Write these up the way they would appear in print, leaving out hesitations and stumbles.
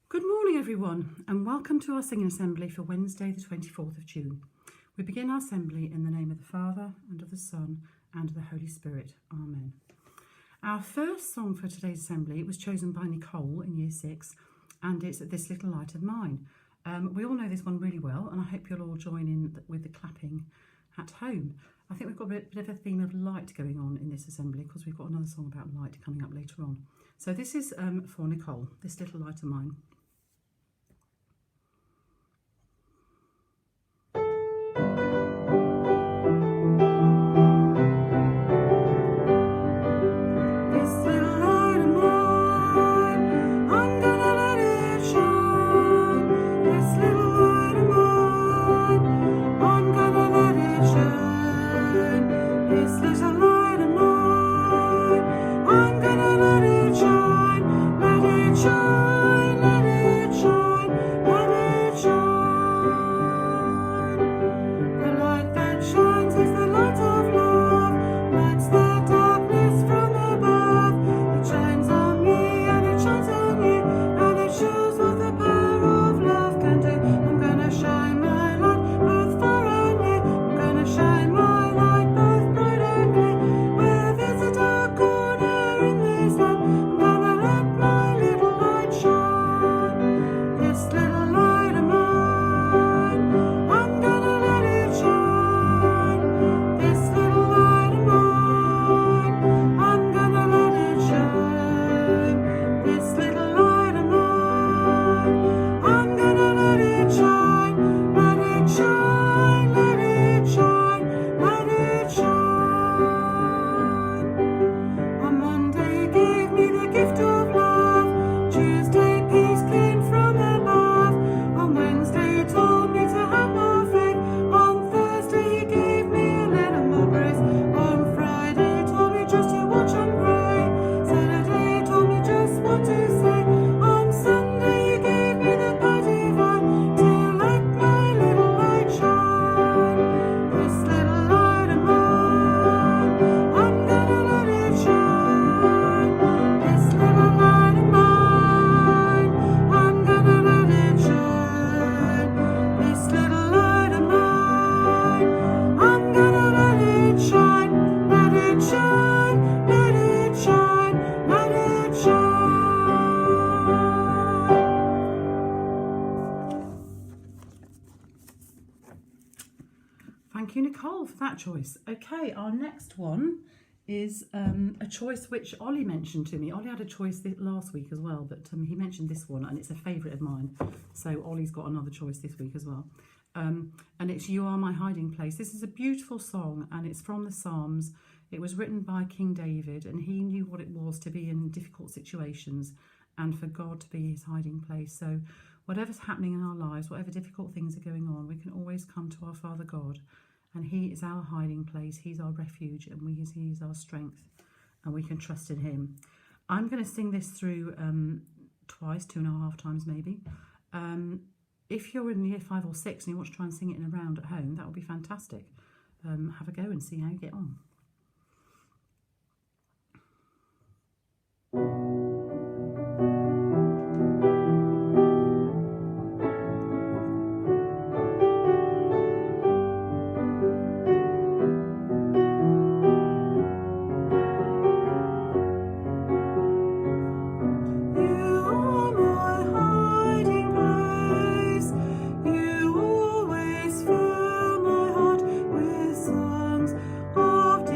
Good morning everyone and welcome to our singing assembly for Wednesday the 24th of June. We begin our assembly in the name of the Father and of the Son and of the Holy Spirit. Amen. Our first song for today's assembly was chosen by Nicole in Year 6 and it's This Little Light of Mine. We all know this one really well and I hope you'll all join in with the clapping at home. I think we've got a bit of a theme of light going on in this assembly because we've got another song about light coming up later on. So this is for Nicole, This Little Light of Mine. Thank you, Nicole, for that choice. Okay, our next one is a choice which Ollie mentioned to me. Ollie had a choice last week as well, but he mentioned this one and it's a favourite of mine. So Ollie's got another choice this week as well. And it's You Are My Hiding Place. This is a beautiful song and it's from the Psalms. It was written by King David and he knew what it was to be in difficult situations and for God to be his hiding place. So whatever's happening in our lives, whatever difficult things are going on, we can always come to our Father God. And he is our hiding place, he's our refuge, and he is our strength, and we can trust in him. I'm going to sing this through twice, 2.5 times maybe. If you're in year 5 or 6 and you want to try and sing it in a round at home, that would be fantastic. Have a go and see how you get on. Of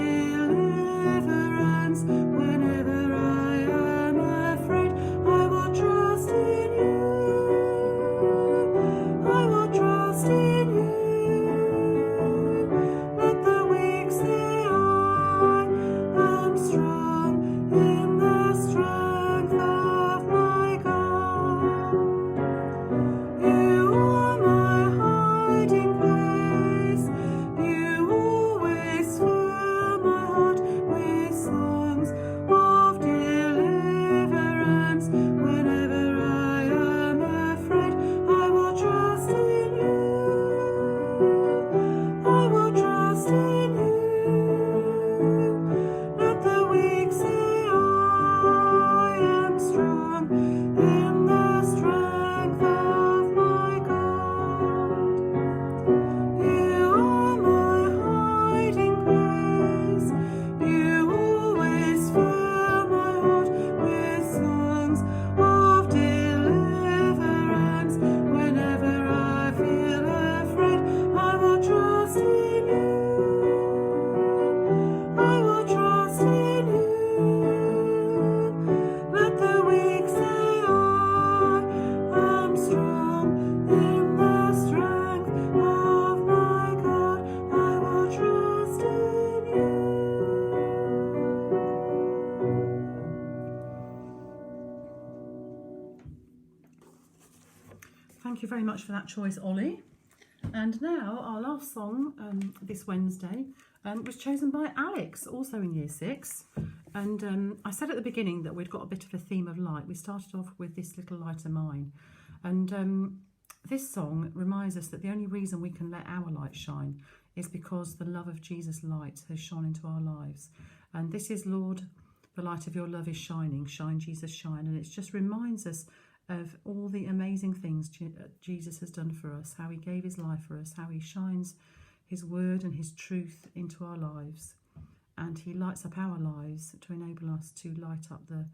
Thank you very much for that choice, Ollie. And now our last song this Wednesday was chosen by Alex, also in Year 6. And I said at the beginning that we'd got a bit of a theme of light. We started off with This Little Light of Mine. And this song reminds us that the only reason we can let our light shine is because the love of Jesus' light has shone into our lives. And this is, Lord, the light of your love is shining. Shine, Jesus, shine. And it just reminds us of all the amazing things Jesus has done for us, how he gave his life for us, how he shines his word and his truth into our lives. And he lights up our lives to enable us to light up the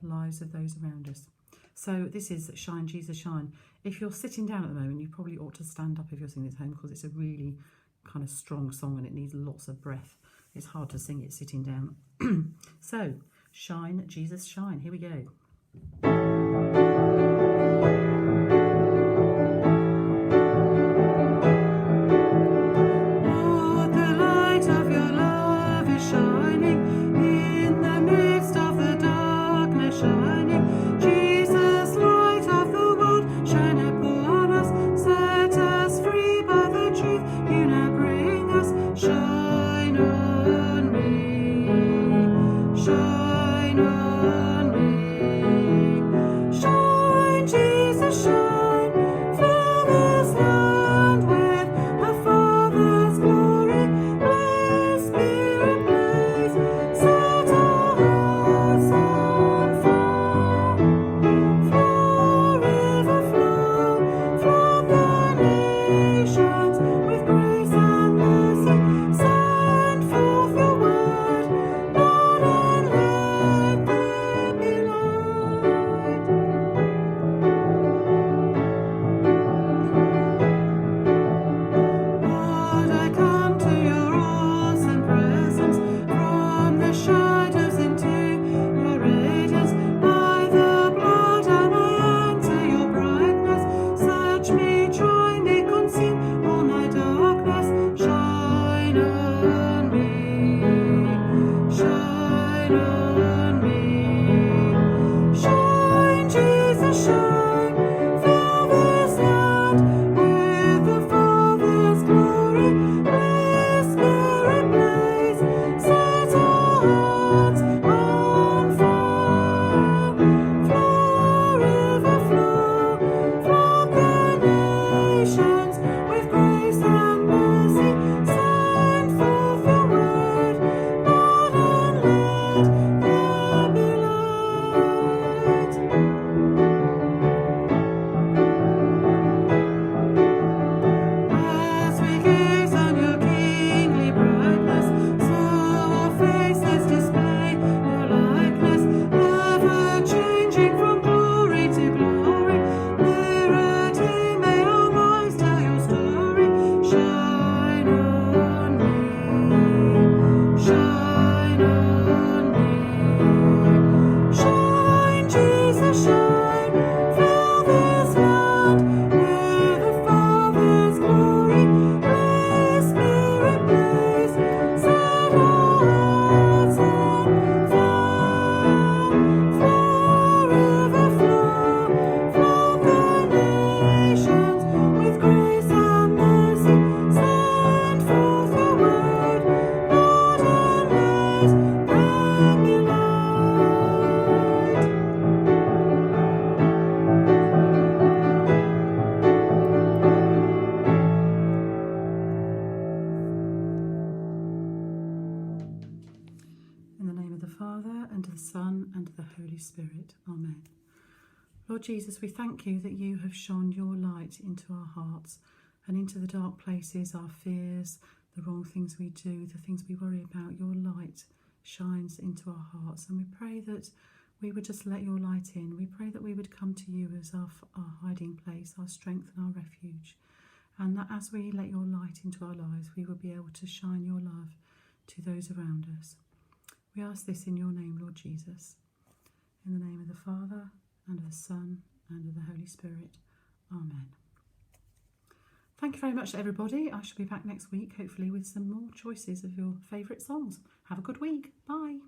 lives of those around us. So this is Shine, Jesus, Shine. If you're sitting down at the moment, you probably ought to stand up if you're singing at home, because it's a really kind of strong song and it needs lots of breath. It's hard to sing it sitting down. So, Shine, Jesus, Shine. Here we go. Son, and the Holy Spirit. Amen. Lord Jesus, we thank you that you have shone your light into our hearts and into the dark places, our fears, the wrong things we do, the things we worry about. Your light shines into our hearts, and we pray that we would just let your light in. We pray that we would come to you as our hiding place, our strength and our refuge, and that as we let your light into our lives, we will be able to shine your love to those around us. We ask this in your name, Lord Jesus. In the name of the Father, and of the Son, and of the Holy Spirit. Amen. Thank you very much, everybody. I shall be back next week, hopefully with some more choices of your favourite songs. Have a good week. Bye.